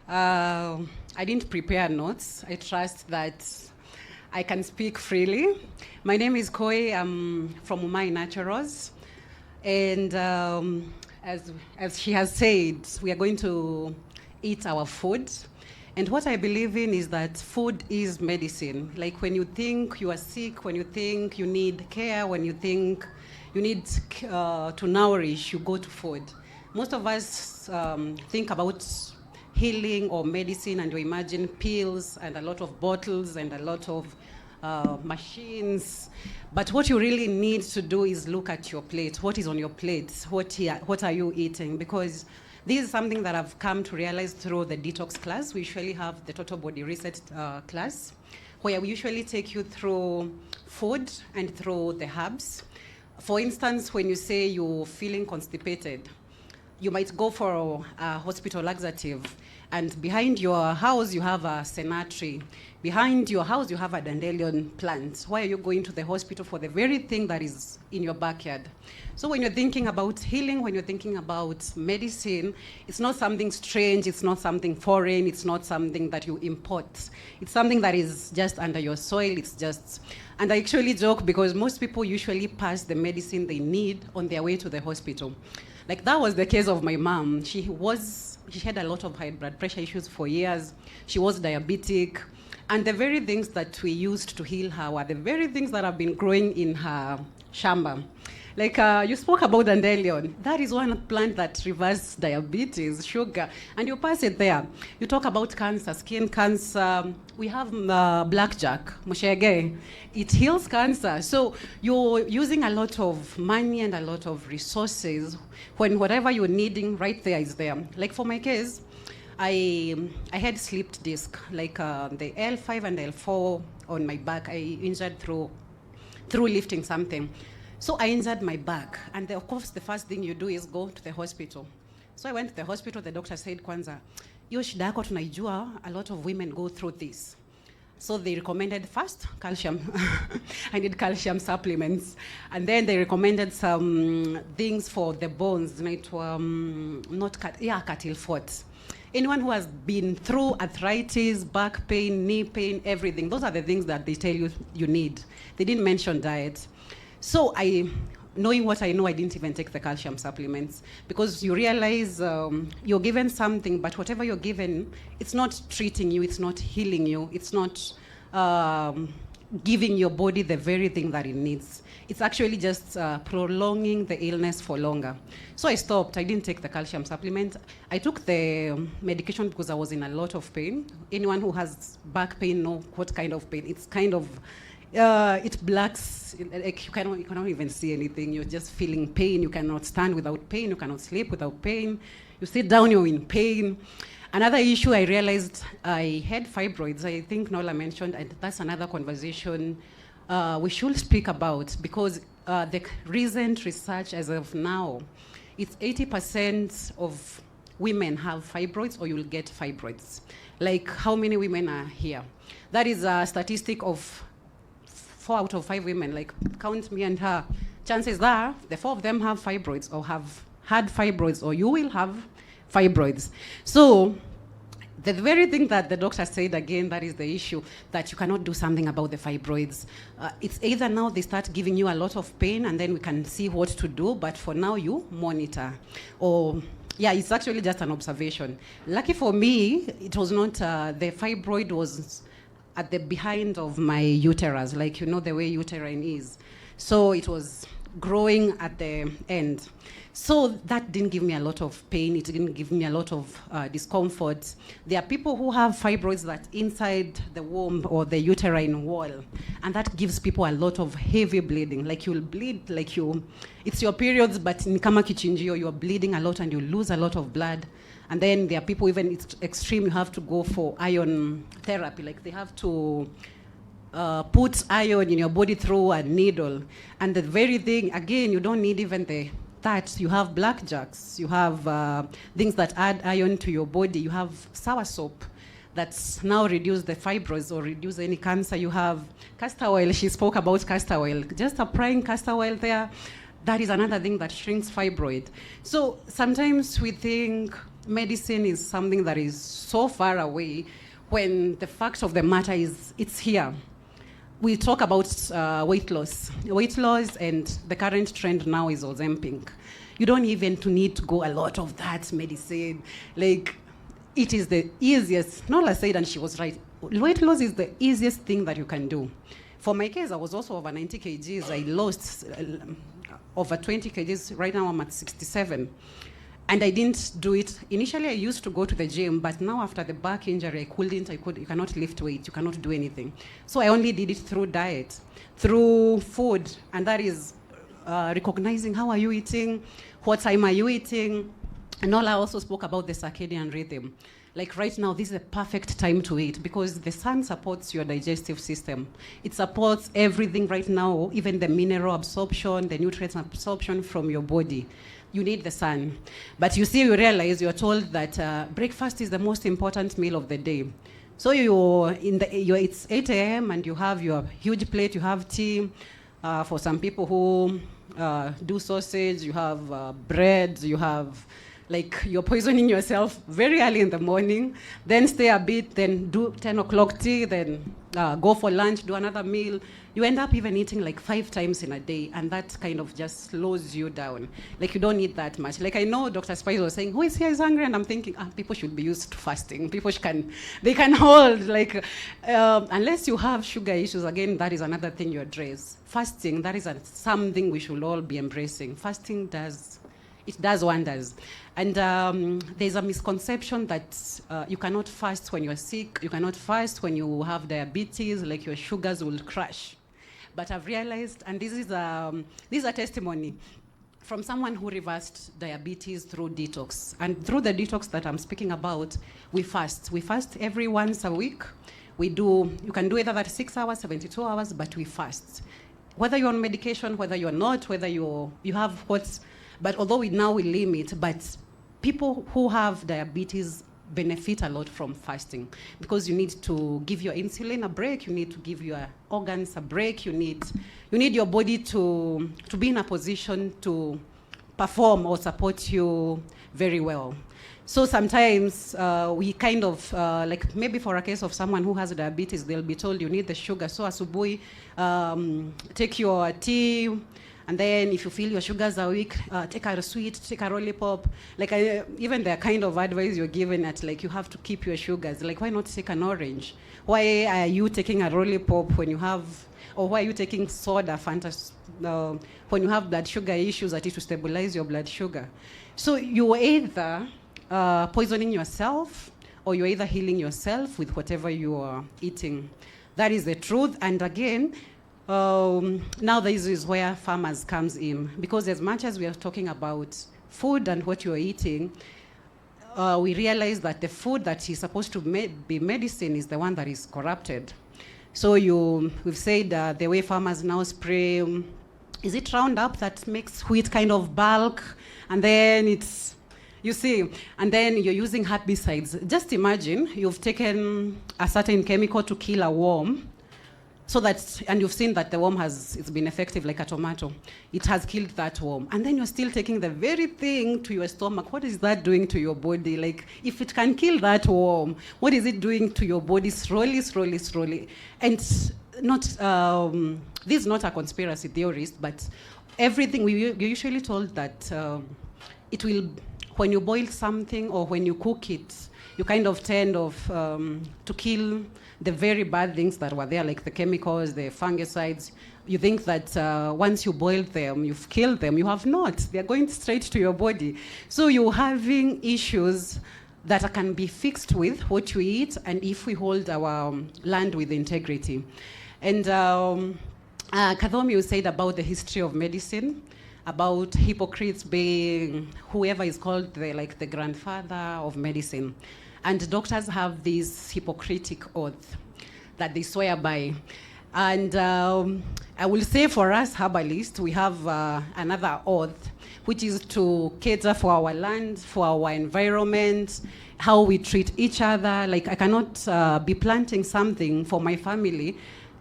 Uh, I didn't prepare notes. I trust that I can speak freely. My name is Koi. I'm from Umai Naturals. And as she has said, we are going to eat our food. And what I believe in is that food is medicine. Like when you think you are sick, when you think you need care, when you think you need to nourish, you go to food. Most of us think about healing or medicine and you imagine pills and a lot of bottles and a lot of machines. But what you really need to do is look at your plate. What is on your plate? What are you eating? Because this is something that I've come to realize through the detox class. We usually have the total body reset class, where we usually take you through food and through the herbs. For instance, when you say you're feeling constipated, you might go for a hospital laxative, and behind your house you have a senna tree. Behind your house you have a dandelion plant. Why are you going to the hospital for the very thing that is in your backyard? So when you're thinking about healing, when you're thinking about medicine, it's not something strange, it's not something foreign, it's not something that you import. It's something that is just under your soil, it's just... And I actually joke because most people usually pass the medicine they need on their way to the hospital. Like that was the case of my mom. She had a lot of high blood pressure issues for years. She was diabetic. And the very things that we used to heal her were the very things that have been growing in her shamba. Like you spoke about dandelion. That is one plant that reverses diabetes, sugar, and you pass it there. You talk about cancer, skin cancer. We have blackjack, mushege. It heals cancer. So you're using a lot of money and a lot of resources when whatever you're needing right there is there. Like for my case, I had slipped disc, like the L5 and L4 on my back. I injured through lifting something. So I injured my back, and of course the first thing you do is go to the hospital. So I went to the hospital. The doctor said, kwanza, hiyo shida yako tunaijua, a lot of women go through this. So they recommended first calcium. I need calcium supplements. And then they recommended some things for the bones, cattle foot. Anyone who has been through arthritis, back pain, knee pain, everything, those are the things that they tell you you need. They didn't mention diet. So knowing what I know, I didn't even take the calcium supplements because you realize you're given something, but whatever you're given, it's not treating you, it's not healing you, it's not giving your body the very thing that it needs. It's actually just prolonging the illness for longer. So I stopped. I didn't take the calcium supplement. I took the medication because I was in a lot of pain. Anyone who has back pain knows what kind of pain. It's kind of... it blacks, like you cannot even see anything. You're just feeling pain. You cannot stand without pain. You cannot sleep without pain. You sit down, you're in pain. Another issue, I realized I had fibroids. I think Nola mentioned, and that's another conversation we should speak about because the recent research as of now, it's 80% of women have fibroids or you'll get fibroids. Like how many women are here? That is a statistic of 4 out of 5 women, like count me and her. Chances are the 4 of them have fibroids or have had fibroids or you will have fibroids. So the very thing that the doctor said again, that is the issue, that you cannot do something about the fibroids. It's either now they start giving you a lot of pain and then we can see what to do, but for now you monitor. Or yeah, it's actually just an observation. Lucky for me, it was not, the fibroid was at the behind of my uterus, like you know the way uterine is. So it was growing at the end. So that didn't give me a lot of pain. It didn't give me a lot of discomfort. There are people who have fibroids that inside the womb or the uterine wall, and that gives people a lot of heavy bleeding. Like you'll bleed, like it's your periods, but in kama kichinjio, you're bleeding a lot and you lose a lot of blood. And then there are people, even it's extreme, you have to go for iron therapy. Like they have to put iron in your body through a needle. And the very thing, again, you don't need even that. You have blackjacks. You have things that add iron to your body. You have sour soap that's now reduce the fibroids or reduce any cancer. You have castor oil. She spoke about castor oil. Just applying castor oil there, that is another thing that shrinks fibroid. So sometimes we think medicine is something that is so far away when the fact of the matter is it's here. We talk about weight loss. Weight loss, and the current trend now is Ozempic. You don't even need to go a lot of that medicine. Like, it is the easiest. Nola said, and she was right. Weight loss is the easiest thing that you can do. For my case, I was also over 90 kgs. I lost over 20 kgs. Right now, I'm at 67. And I didn't do it. Initially, I used to go to the gym, but now after the back injury, you cannot lift weight, you cannot do anything. So I only did it through diet, through food, and that is recognizing how are you eating, what time are you eating. And Nola also spoke about the circadian rhythm. Like right now, this is a perfect time to eat because the sun supports your digestive system. It supports everything right now, even the mineral absorption, the nutrients absorption from your body. You need the sun. But you realize you're told that breakfast is the most important meal of the day. So it's 8 a.m. and you have your huge plate, you have tea. For some people who do sausage, you have bread, you have, like, you're poisoning yourself very early in the morning, then stay a bit, then do 10 o'clock tea, then go for lunch, do another meal. You end up even eating like 5 times in a day, and that kind of just slows you down. Like, you don't need that much. Like, I know Dr. Spice was saying, who is here is hungry? And I'm thinking, people should be used to fasting. They can hold, like, unless you have sugar issues, again, that is another thing you address. Fasting, that is something we should all be embracing. Fasting does wonders. And there's a misconception that you cannot fast when you're sick, you cannot fast when you have diabetes, like your sugars will crash. But I've realized, and this is a testimony from someone who reversed diabetes through detox. And through the detox that I'm speaking about, we fast. We fast every once a week. You can do either 36 hours, 72 hours, but we fast. Whether you're on medication, whether you're not, whether you have but although we limit, but people who have diabetes benefit a lot from fasting because you need to give your insulin a break, you need to give your organs a break, you need your body to be in a position to perform or support you very well. So sometimes we kind of, like maybe for a case of someone who has diabetes, they'll be told you need the sugar. So asubuhi, take your tea, and then if you feel your sugars are weak, take a sweet, take a lollipop. Like even the kind of advice you're given at, like, you have to keep your sugars. Like, why not take an orange? Why are you taking a lollipop when you have, or why are you taking soda, Fanta, when you have blood sugar issues that it to stabilize your blood sugar? So you're either poisoning yourself, or you're either healing yourself with whatever you are eating. That is the truth. And again, now this is where farmers comes in, because as much as we are talking about food and what you're eating, we realize that the food that is supposed to be medicine is the one that is corrupted. So we've said the way farmers now spray, is it Roundup that makes wheat kind of bulk, and then and then you're using herbicides. Just imagine you've taken a certain chemical to kill a worm, and you've seen that the worm it's been effective, like a tomato. It has killed that worm. And then you're still taking the very thing to your stomach. What is that doing to your body? Like, if it can kill that worm, what is it doing to your body slowly, slowly, slowly? And this is not a conspiracy theorist, but everything, you're usually told that it will, when you boil something or when you cook it, you kind of tend to kill the very bad things that were there, like the chemicals, the fungicides. You think that once you boil them, you've killed them. You have not. They're going straight to your body. So you're having issues that can be fixed with what you eat and if we hold our land with integrity. And Kathomi said about the history of medicine, about Hippocrates being whoever is called the grandfather of medicine. And doctors have this Hippocratic oath that they swear by. And I will say for us herbalists, we have another oath, which is to cater for our land, for our environment, how we treat each other. Like, I cannot be planting something for my family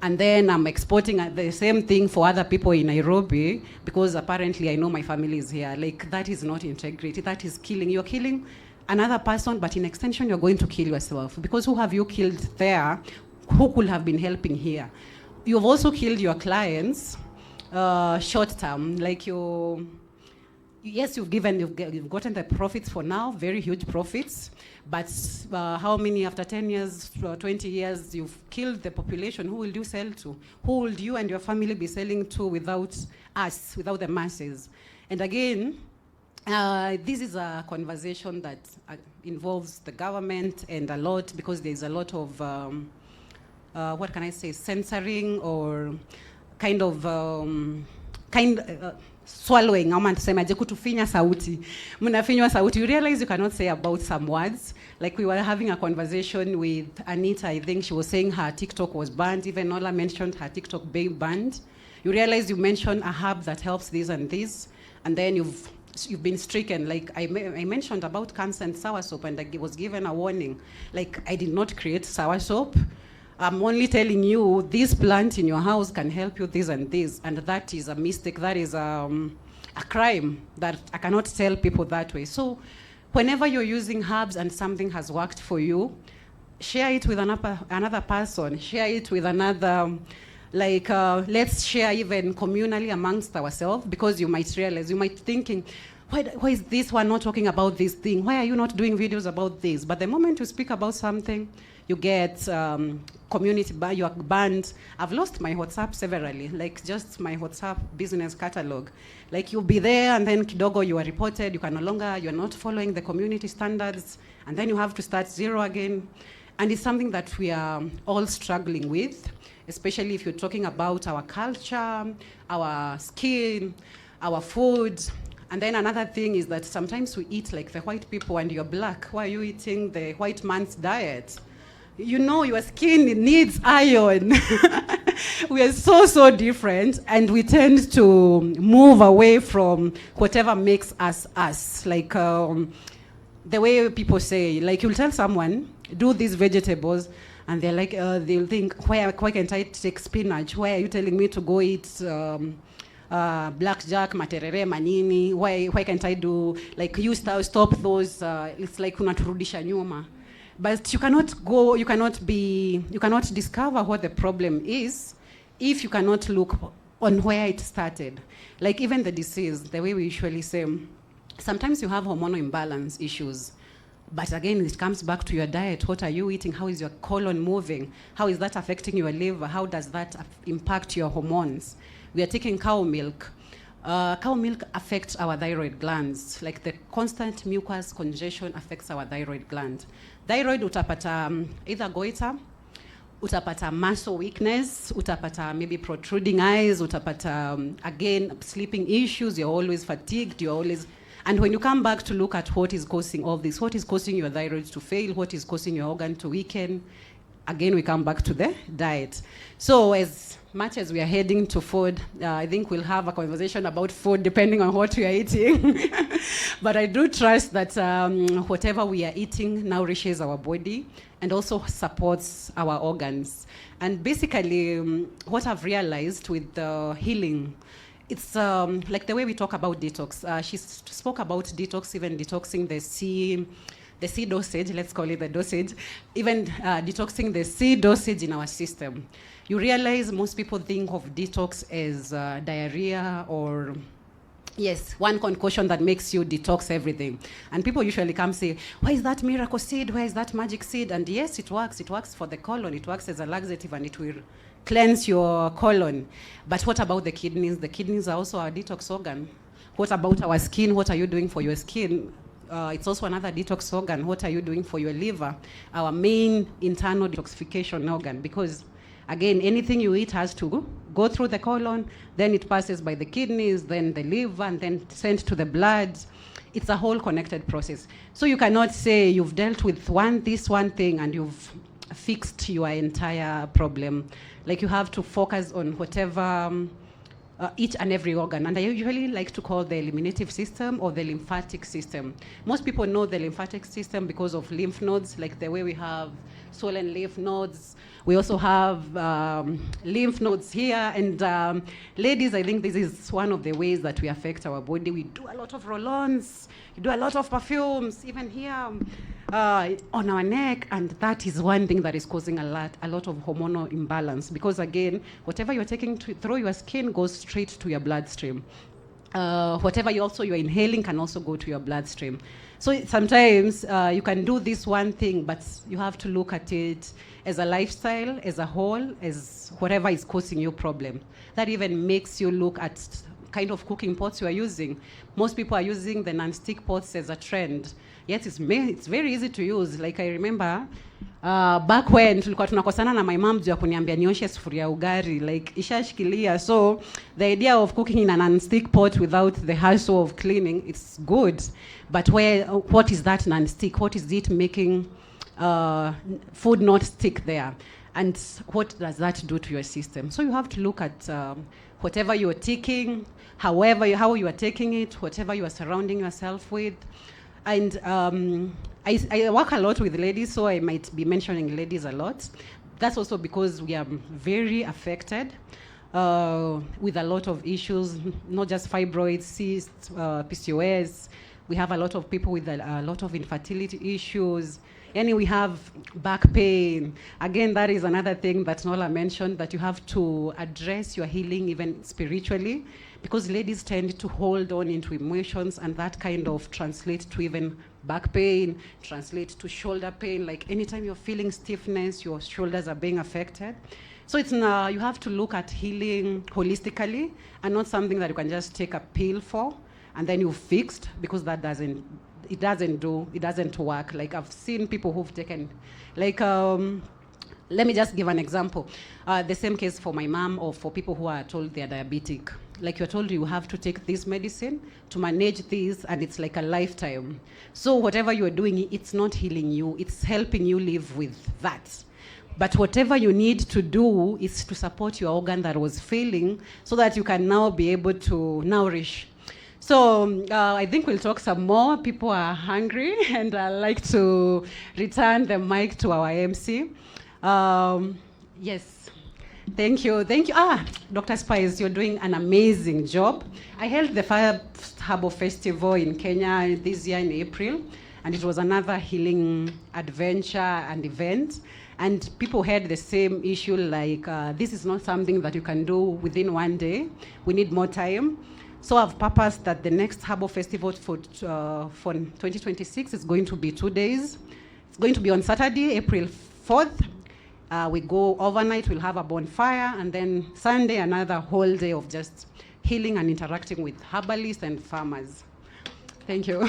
and then I'm exporting the same thing for other people in Nairobi because apparently I know my family is here. Like, that is not integrity. That is killing. You're killing another person, but in extension, you're going to kill yourself. Because who have you killed there? Who could have been helping here? You've also killed your clients short term. Like yes, you've gotten the profits for now, very huge profits, but how many after 10 years, 20 years, you've killed the population? Who will you sell to? Who will you and your family be selling to without us, without the masses? And again, this is a conversation that involves the government and a lot, because there's a lot of, what can I say, censoring or kind of, swallowing, ama tusemaje, kutufinya sauti. Mnafinywa sauti. You realize you cannot say about some words. Like we were having a conversation with Anita, I think she was saying her TikTok was banned. Even Ola mentioned her TikTok being banned. You realize you mentioned a hub that helps this and this, and then you've been stricken. Like I mentioned about cancer and soursop, and I was given a warning. Like I did not create soursop. I'm only telling you this plant in your house can help you this and this, and that is a mistake. That is a crime that I cannot tell people that way. So whenever you're using herbs and something has worked for you, share it with another person, share it with another, like let's share even communally amongst ourselves, because you might realize, you might thinking, why is this one not talking about this thing? Why are you not doing videos about this? But the moment you speak about something, you get community, you are banned. I've lost my WhatsApp severally, like just my WhatsApp business catalog. Like you'll be there and then kidogo you are reported, you're not following the community standards, and then you have to start zero again. And it's something that we are all struggling with, especially if you're talking about our culture, our skin, our food. And then another thing is that sometimes we eat like the white people and you're black. Why are you eating the white man's diet? You know, your skin needs iron. We are so different, and we tend to move away from whatever makes us us. Like the way people say, like you'll tell someone, do these vegetables, and they're like, they'll think, why can't I take spinach? Why are you telling me to go eat blackjack, materere, manini? Why can't I do, like you stop those, it's like unaturudisha nyuma. But you cannot discover what the problem is if you cannot look on where it started. Like even the disease, the way we usually say, sometimes you have hormonal imbalance issues, but again, it comes back to your diet. What are you eating? How is your colon moving? How is that affecting your liver? How does that impact your hormones? We are taking cow milk. Cow milk affects our thyroid glands. Like the constant mucus congestion affects our thyroid gland. Thyroid utapata either goiter, utapata muscle weakness, utapata maybe protruding eyes, utapata again sleeping issues, you're always fatigued, and when you come back to look at what is causing all this, what is causing your thyroid to fail, what is causing your organ to weaken, again we come back to the diet. So as much as we are heading to food, I think we'll have a conversation about food depending on what we are eating. But I do trust that whatever we are eating nourishes our body and also supports our organs. And basically, what I've realized with the healing, it's like the way we talk about detox. She spoke about detox, even detoxing the C dosage, let's call it the dosage, even detoxing the C dosage in our system. You realize most people think of detox as diarrhea or, yes, one concoction that makes you detox everything. And people usually come say, why is that miracle seed? Where is that magic seed? And yes, it works. It works for the colon. It works as a laxative and it will cleanse your colon. But what about the kidneys? The kidneys are also our detox organ. What about our skin? What are you doing for your skin? It's also another detox organ. What are you doing for your liver? Our main internal detoxification organ, because again, anything you eat has to go through the colon, then it passes by the kidneys, then the liver, and then sent to the blood. It's a whole connected process. So you cannot say you've dealt with this one thing and you've fixed your entire problem. Like you have to focus on whatever, each and every organ. And I usually like to call the eliminative system or the lymphatic system. Most people know the lymphatic system because of lymph nodes, like the way we have swollen lymph nodes. We also have lymph nodes here. And ladies, I think this is one of the ways that we affect our body. We do a lot of roll-ons, we do a lot of perfumes, even here on our neck. And that is one thing that is causing a lot of hormonal imbalance. Because again, whatever you're taking through your skin goes straight to your bloodstream. Whatever you're inhaling can also go to your bloodstream. So sometimes you can do this one thing, but you have to look at it as a lifestyle, as a whole, as whatever is causing you problem. That even makes you look at kind of cooking pots you are using. Most people are using the non-stick pots as a trend. Yet it's very easy to use. Like I remember back when tulikuwa tunakosana na my mom juu ya kuniambia nioshe sufuria ugari, like ishashikilia. So the idea of cooking in a non-stick pot without the hassle of cleaning, it's good. But what is that non-stick? What is it making food not stick there? And what does that do to your system? So you have to look at whatever you're taking, how you are taking it, whatever you are surrounding yourself with. And I work a lot with ladies, so I might be mentioning ladies a lot. That's also because we are very affected with a lot of issues, not just fibroids, cysts, PCOS. We have a lot of people with a lot of infertility issues. And we have back pain. Again, that is another thing that Nola mentioned, that you have to address your healing even spiritually, because ladies tend to hold on into emotions, and that kind of translates to even back pain, translates to shoulder pain. Like anytime you're feeling stiffness, your shoulders are being affected. So it's you have to look at healing holistically, and not something that you can just take a pill for and then you're fixed, because that doesn't work. Like I've seen people who've taken, like, let me just give an example. The same case for my mom, or for people who are told they're diabetic. Like you're told you have to take this medicine to manage this, and it's like a lifetime. So whatever you're doing, it's not healing you, it's helping you live with that. But whatever you need to do is to support your organ that was failing, so that you can now be able to nourish. So I think we'll talk some more. People are hungry, and I'd like to return the mic to our MC. Yes, thank you. Dr. Spice, you're doing an amazing job. I held the first Herbal Festival in Kenya this year in April, and it was another healing adventure and event. And people had the same issue, like this is not something that you can do within one day. We need more time. So I've purposed that the next Herbal Festival for 2026 is going to be 2 days. It's going to be on Saturday, April 4th. We go overnight, we'll have a bonfire, and then Sunday, another whole day of just healing and interacting with herbalists and farmers. Thank you.